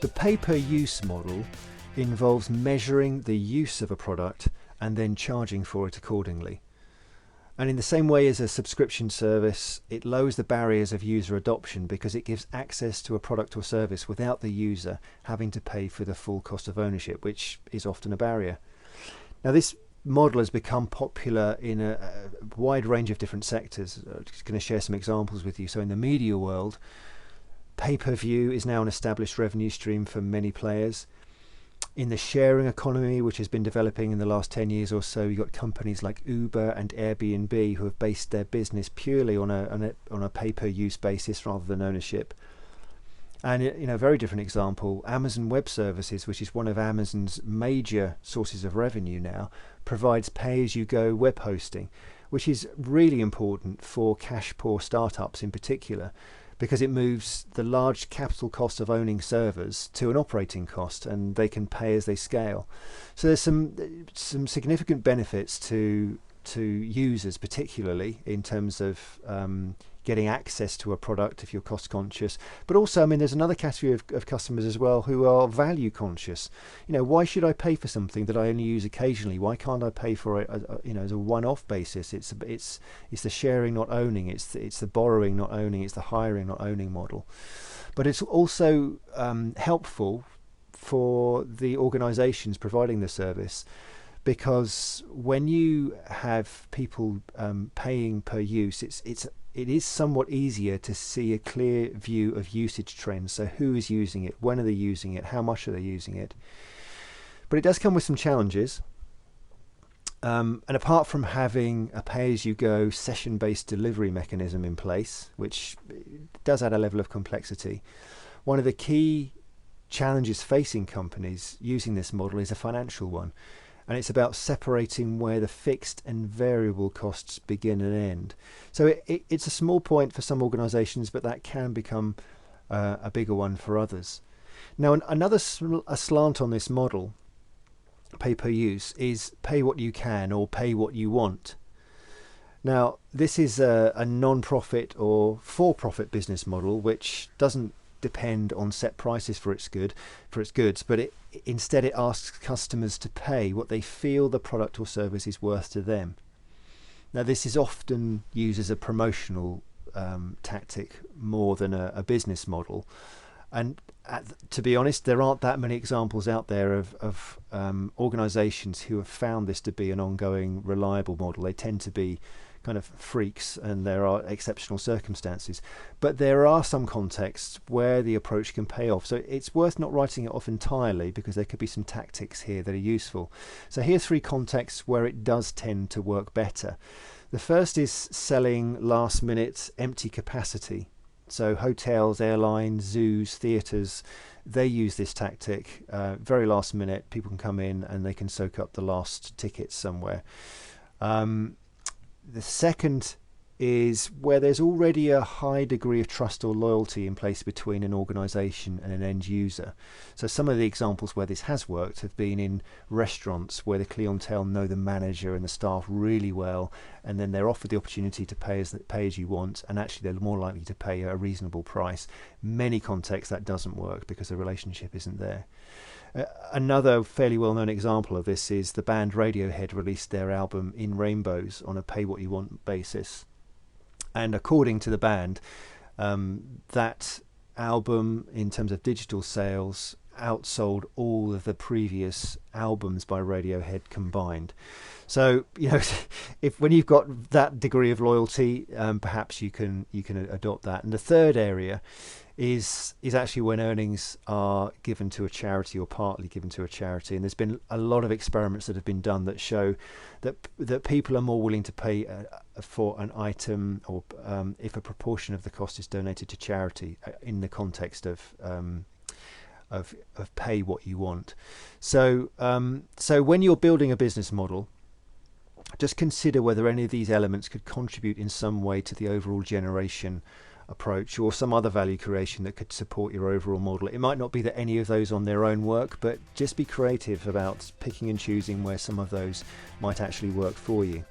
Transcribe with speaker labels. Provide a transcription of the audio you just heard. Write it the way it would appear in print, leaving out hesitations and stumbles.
Speaker 1: The pay-per-use model involves measuring the use of a product and then charging for it accordingly. And in the same way as a subscription service, it lowers the barriers of user adoption because it gives access to a product or service without the user having to pay for the full cost of ownership, which is often a barrier. Now, this model has become popular in a wide range of different sectors. I'm just going to share some examples with you. So in the media world, pay-per-view is now an established revenue stream for many players. In the sharing economy, which has been developing in the last 10 years or so, you've got companies like Uber and Airbnb who have based their business purely on a pay-per-use basis rather than ownership. And a very different example, Amazon Web Services, which is one of Amazon's major sources of revenue now, provides pay-as-you-go web hosting, which is really important for cash-poor startups in particular, because it moves the large capital cost of owning servers to an operating cost, and they can pay as they scale. So there's some significant benefits to users, particularly in terms of getting access to a product if you're cost conscious, but also, there's another category of customers as well who are value conscious. Why should I pay for something that I only use occasionally? Why can't I pay for it as a one-off basis? It's the sharing not owning, it's the borrowing not owning, it's the hiring not owning model. But it's also helpful for the organizations providing the service, because when you have people paying per use, it is somewhat easier to see a clear view of usage trends. So who is using it, when are they using it, how much are they using it? But it does come with some challenges. And apart from having a pay-as-you-go session-based delivery mechanism in place, which does add a level of complexity, one of the key challenges facing companies using this model is a financial one. And it's about separating where the fixed and variable costs begin and end. So it's a small point for some organizations, but that can become a bigger one for others. Now, another slant on this model, pay per use, is pay what you can or pay what you want. Now, this is a non-profit or for-profit business model, which doesn't depend on set prices for its goods, but instead it asks customers to pay what they feel the product or service is worth to them. Now, this is often used as a promotional tactic more than a business model, and to be honest, there aren't that many examples out there of organizations who have found this to be an ongoing reliable model. They tend to be kind of freaks, and there are exceptional circumstances, but there are some contexts where the approach can pay off. So it's worth not writing it off entirely, because there could be some tactics here that are useful. So here's 3 contexts where it does tend to work better. The first is selling last minute empty capacity. So hotels, airlines, zoos, theatres, they use this tactic. Very last minute, people can come in and they can soak up the last tickets somewhere. The second is where there's already a high degree of trust or loyalty in place between an organisation and an end user. So some of the examples where this has worked have been in restaurants, where the clientele know the manager and the staff really well, and then they're offered the opportunity to pay as you want, and actually they're more likely to pay a reasonable price. Many contexts that doesn't work because the relationship isn't there. Another fairly well-known example of this is the band Radiohead released their album In Rainbows on a pay-what-you-want basis. And according to the band, that album, in terms of digital sales, outsold all of the previous albums by Radiohead combined. So, if when you've got that degree of loyalty, perhaps you can adopt that. And the third area is actually when earnings are given to a charity or partly given to a charity. And there's been a lot of experiments that have been done that show that people are more willing to pay for an item, or if a proportion of the cost is donated to charity, in the context of pay what you want. So when you're building a business model, just consider whether any of these elements could contribute in some way to the overall generation approach, or some other value creation that could support your overall model. It might not be that any of those on their own work, but just be creative about picking and choosing where some of those might actually work for you.